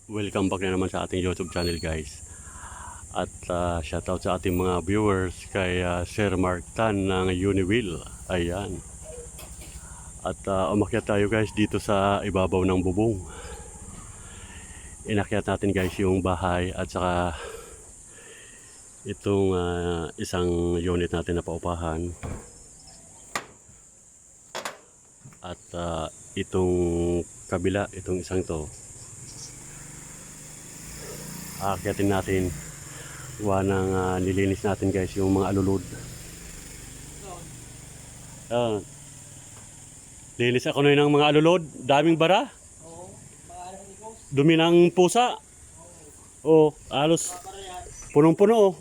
Welcome back na naman sa ating YouTube channel, guys. At shoutout sa ating mga viewers kay Sir Mark Tan ng Uniwheel. Ayan. At umakyat tayo, guys, dito sa ibabaw ng bubong. Inakyat natin, guys, yung bahay at saka itong isang unit natin na paupahan. At itong kabila, itong isang to, aakyatin natin. Gawa ng nilinis natin, guys, yung mga alulod. Linis ako na ng mga alulod. Daming bara. Dumi ng pusa. Oh, alos punong-puno. Oh.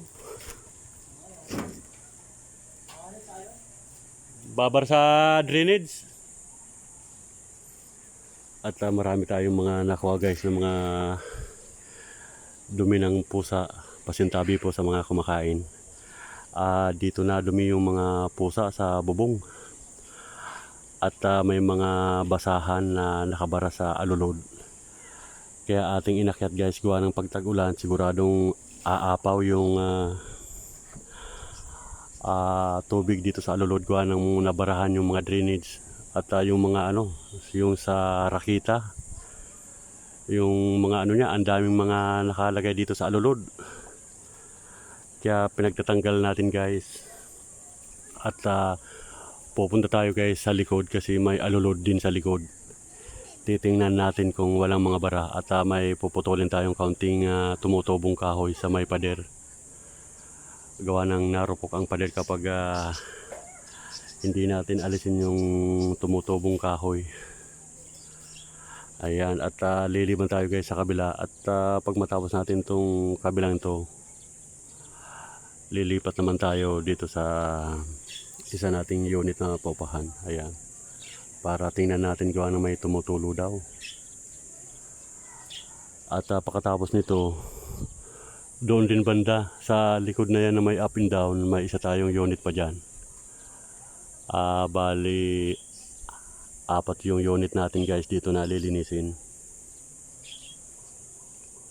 Babar sa drainage. At marami tayong mga nakuha, guys, ng mga dumi ng pusa, pasintabi po sa mga kumakain. Dito na dumi yung mga pusa sa bubong. At may mga basahan na nakabara sa alulod. Kaya ating inakyat, guys, gawa ng pagtag-ulan, siguradong aapaw yung tubig dito sa alulod, gawa ng nabarahan yung mga drainage. At yung mga yung sa rakita, yung mga niya, ang daming mga nakalagay dito sa alulod. Kaya pinagtatanggal natin, guys. At pupunta tayo, guys, sa likod kasi may alulod din sa likod. Titingnan natin kung walang mga bara at may puputulin tayong kaunting tumutubong kahoy sa may pader. Gawa ng narupok ang pader kapag hindi natin alisin yung tumutubong kahoy. Ayan, at liliban tayo, guys, sa kabila. At pag matapos natin tong kabilang to, lilipat naman tayo dito sa isa nating unit na paupahan. Ayan, para tingnan natin gawa na may tumutulo daw. At pagkatapos nito, doon din banda sa likod na yan na may up and down, may isa tayong unit pa dyan. Bali apat yung unit natin, guys, dito na lilinisin.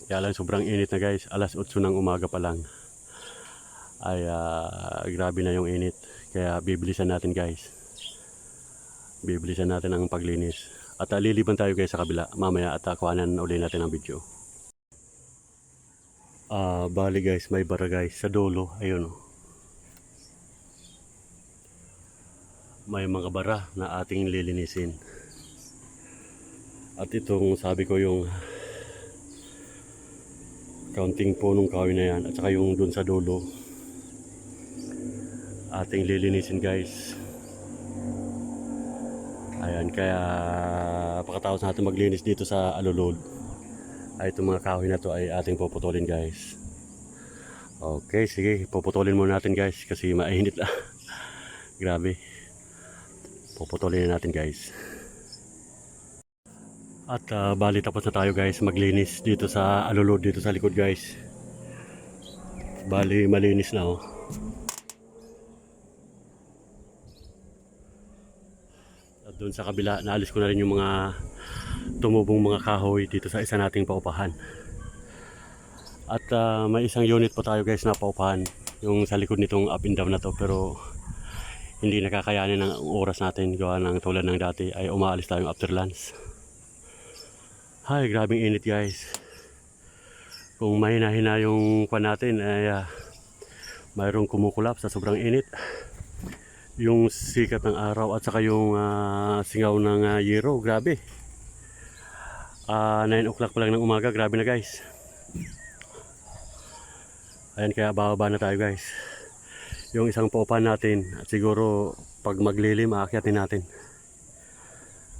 Kaya lang sobrang init na, guys, alas 8 ng umaga pa lang. Ay grabe na yung init. Kaya bibilisan natin, guys. Bibilisan natin ang paglinis. At liliban tayo, guys, sa kabila mamaya at kuhanan uli natin ang video. Bali, guys, may bara, guys, sa dulo. Ayun, may mga bara na ating lilinisin. At itong sabi ko, yung kaunting punong kahoy na yan at saka yung dun sa dulo ating lilinisin, guys. Ayan, kaya pagkatapos natin maglinis dito sa alulod, ay itong mga kahoy na to ay ating puputulin, guys. Okay, sige, puputulin muna natin, guys, kasi mainit lang. Grabe. Puputulin na natin, guys. At bali tapos na tayo, guys, maglinis dito sa alulod, dito sa likod, guys. Bali malinis na, oh. At doon sa kabila, naalis ko na rin yung mga tumubong mga kahoy dito sa isa nating paupahan. At may isang unit pa tayo, guys, na paupahan, yung sa likod nitong up and down na to, pero hindi nakakayanin ng oras natin. Gawa ng tulad ng dati ay umaalis tayong after lunch. Ay, grabing init, guys. Kung mahina-hina yung pan natin ay mayroong kumukulap sa sobrang init. Yung sikat ng araw at saka yung singaw ng yero, grabe. 9 o'clock pa lang ng umaga, grabe na, guys. Ayan, kaya bababa na tayo, guys. Yung isang paupahan natin, at siguro pag maglilim aakyatin natin.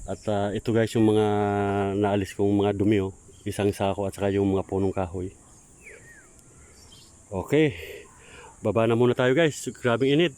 At ito, guys, yung mga naalis kong mga dumi, oh. Isang sako at saka yung mga punong kahoy. Okay, baba na muna tayo, guys. Grabing init.